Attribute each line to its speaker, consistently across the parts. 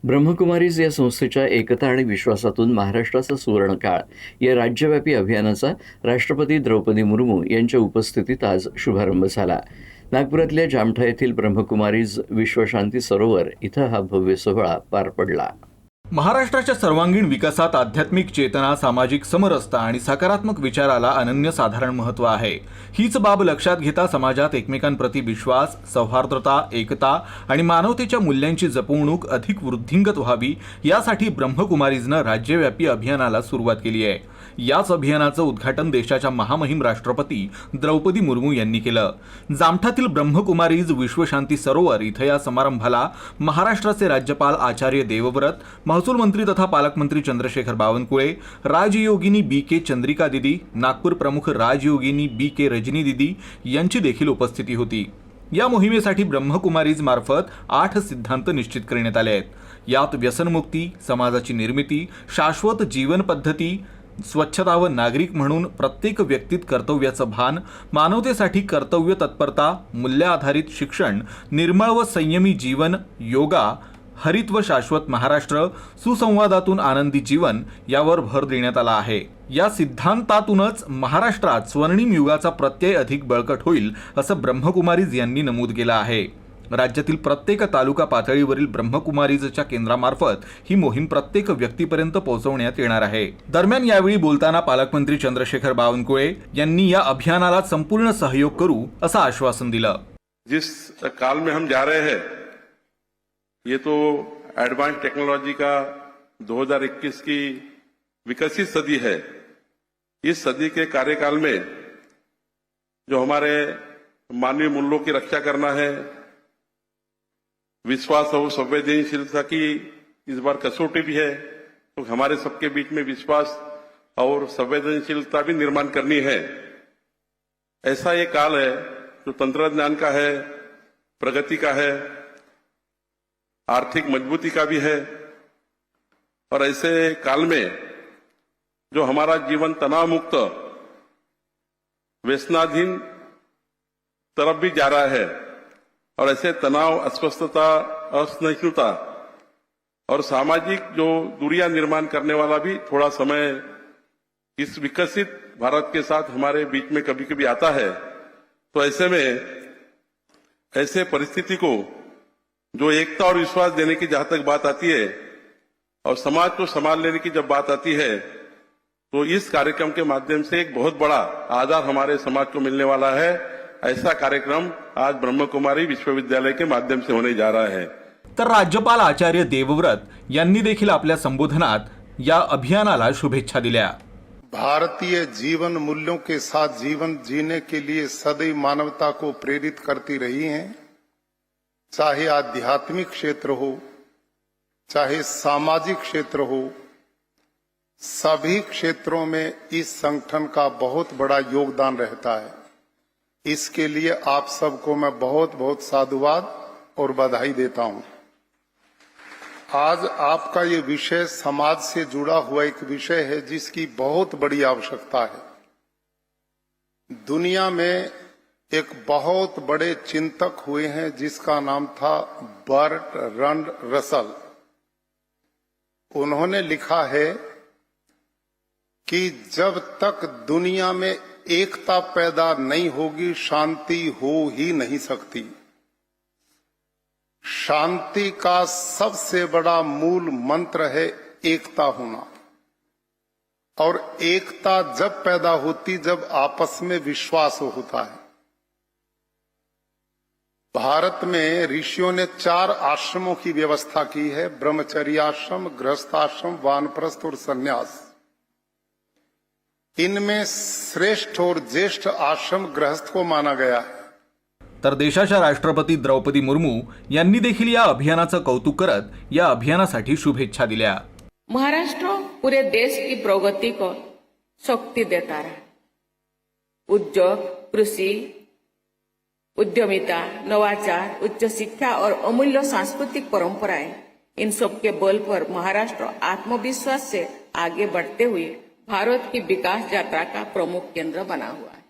Speaker 1: ब्रह्मकुमारीज या संस्थेच्या एकता आणि विश्वासातून महाराष्ट्राचा सुवर्णकाळ या राज्यव्यापी अभियानाचा राष्ट्रपती द्रौपदी मुर्मू यांच्या उपस्थितीत आज शुभारंभ झाला. नागपुरातल्या जामठा येथील ब्रह्मकुमारीज विश्वशांती सरोवर इथं हा भव्य सोहळा पार पडला.
Speaker 2: महाराष्ट्राच्या सर्वांगीण विकासात आध्यात्मिक चेतना, सामाजिक समरसता आणि सकारात्मक विचाराला अनन्यसाधारण महत्त्व आहे. हीच बाब लक्षात घेता समाजात एकमेकांप्रती विश्वास, सौहार्दता, एकता आणि मानवतेच्या मूल्यांची जपवणूक अधिक वृद्धिंगत व्हावी यासाठी ब्रह्मकुमारीजनं राज्यव्यापी अभियानाला सुरुवात केली आहे. याच अभियानाचं उद्घाटन देशाच्या महामहिम राष्ट्रपती द्रौपदी मुर्मू यांनी केलं. जामठातील ब्रह्मकुमारीज विश्वशांती सरोवर इथं या समारंभाला महाराष्ट्राचे राज्यपाल आचार्य देवव्रत, महसूल मंत्री तथा पालकमंत्री चंद्रशेखर बावनकुळे, राजयोगिनी बी.के. चंद्रिका दिदी, नागपूर प्रमुख राजयोगिनी बी.के. रजनी दिदी यांची देखील उपस्थिती होती. या मोहिमेसाठी ब्रह्मकुमारीज मार्फत 8 सिद्धांत निश्चित करण्यात आले आहेत. यात व्यसनमुक्ती, समाजाची निर्मिती, शाश्वत जीवन पद्धती, स्वच्छता व नागरिक म्हणून प्रत्येक व्यक्तीत कर्तव्याचं भान, मानवतेसाठी कर्तव्य तत्परता, मूल्य आधारित शिक्षण, निर्मळ व संयमी जीवन, योगा, हरित व शाश्वत महाराष्ट्र, सुसंवादातून आनंदी जीवन यावर भर देण्यात आला आहे. या सिद्धांतातूनच महाराष्ट्रात स्वर्णिम युगाचा प्रत्यय अधिक बळकट होईल असं ब्रह्मकुमारीज यांनी नमूद केलं आहे. राज्यातील प्रत्येक तालुका पातळीवरील ब्रह्मकुमारीजच्या केंद्रामार्फत ही मोहीम प्रत्येक व्यक्तीपर्यंत पोहोचवण्यात येणार आहे. दरम्यान यावेळी बोलताना पालकमंत्री चंद्रशेखर बावनकुळे यांनी या अभियानाला संपूर्ण सहयोग करू असं आश्वासन दिलं.
Speaker 3: जिस काल में हम जा रहे हैं ये तो एडवांस टेक्नोलॉजी का 2021 की विकसित सदी है. इस सदी के कार्यकाल में जो हमारे मानवीय मूल्यों की रक्षा करना है, विश्वास और संवेदनशीलता की इस बार कसौटी भी है, तो हमारे सबके बीच में विश्वास और संवेदनशीलता भी निर्माण करनी है. ऐसा ये काल है जो तंत्रज्ञान का है, प्रगति का है, आर्थिक मजबूती का भी है. और ऐसे काल में जो हमारा जीवन तनाव मुक्त, व्यसनाधीन तरफ भी जा रहा है और ऐसे तनाव, अस्वस्थता, असहिष्णुता और सामाजिक जो दूरियां निर्माण करने वाला भी थोड़ा समय इस विकसित भारत के साथ हमारे बीच में कभी कभी आता है. तो ऐसे में ऐसे परिस्थिति को जो एकता और विश्वास देने की जहां तक बात आती है और समाज को संभाल लेने की जब बात आती है, तो इस कार्यक्रम के माध्यम से एक बहुत बड़ा आधार हमारे समाज को मिलने वाला है. ऐसा कार्यक्रम आज ब्रह्मकुमारी विश्वविद्यालय के माध्यम से होने जा रहा है.
Speaker 2: तर राज्यपाल आचार्य देवव्रत यांनी देखील आपल्या संबोधनात या अभियानाला शुभेच्छा दिल्या.
Speaker 4: भारतीय जीवन मूल्यों के साथ जीवन जीने के लिए सदैव मानवता को प्रेरित करती रही हैं. चाहे आध्यात्मिक क्षेत्र हो, चाहे सामाजिक क्षेत्र हो, सभी क्षेत्रों में इस संगठन का बहुत बड़ा योगदान रहता है. इसके लिए आप सबको मैं बहुत बहुत साधुवाद और बधाई देता हूं. आज आपका ये विषय समाज से जुड़ा हुआ एक विषय है जिसकी बहुत बड़ी आवश्यकता है. दुनिया में एक बहुत बड़े चिंतक हुए हैं जिसका नाम था बर्ट्रैंड रसल. उन्होंने लिखा है कि जब तक दुनिया में एकता पैदा नहीं होगी, शांति हो ही नहीं सकती. शांति का सबसे बड़ा मूल मंत्र है एकता होना. और एकता जब पैदा होती जब आपस में विश्वास होता है. भारत में ऋषियों ने 4 आश्रमों की व्यवस्था की है: ब्रह्मचर्याश्रम, गृहस्थाश्रम, वानप्रस्थ और संन्यास. इनमें श्रेष्ठ और ज्येष्ठ आश्रम गृहस्थ को माना गया है.
Speaker 2: तर देशाच्या राष्ट्रपती द्रौपदी मुर्मू यांनी देखील या अभियानाचं कौतुक करत या अभियानासाठी शुभेच्छा दिल्या.
Speaker 5: महाराष्ट्र पूरे देश की प्रगति को शक्ति देता रहा. उद्योग, कृषि, उद्यमिता, नवाचार, उच्च शिक्षा और अमूल्य सांस्कृतिक परंपराएं, इन सब के बल पर महाराष्ट्र आत्मविश्वास से आगे बढ़ते हुए भारत की विकास यात्रा का प्रमुख केंद्र बना हुआ है.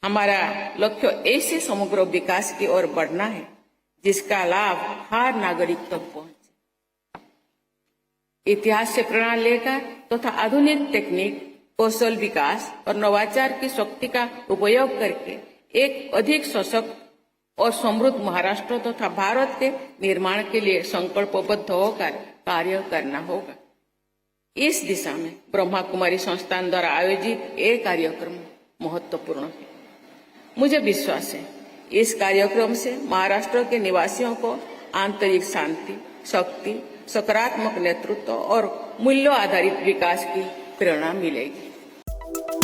Speaker 5: हमारा लक्ष्य ऐसे समग्र विकास की ओर बढ़ना है जिसका लाभ हर नागरिक तक पहुंचे. इतिहास से प्रेरणा लेकर तथा आधुनिक तकनीक, कौशल विकास और नवाचार की शक्ति का उपयोग करके एक अधिक सशक्त और समृद्ध महाराष्ट्र तथा भारत के निर्माण के लिए संकल्पबद्ध होकर कार्य करना होगा। इस दिशा में ब्रह्मा कुमारी संस्थान द्वारा आयोजित ये कार्यक्रम महत्वपूर्ण है। मुझे विश्वास है इस कार्यक्रम से महाराष्ट्र के निवासियों को आंतरिक शांति, शक्ति, सकारात्मक नेतृत्व और मूल्यों आधारित विकास की प्रेरणा मिलेगी।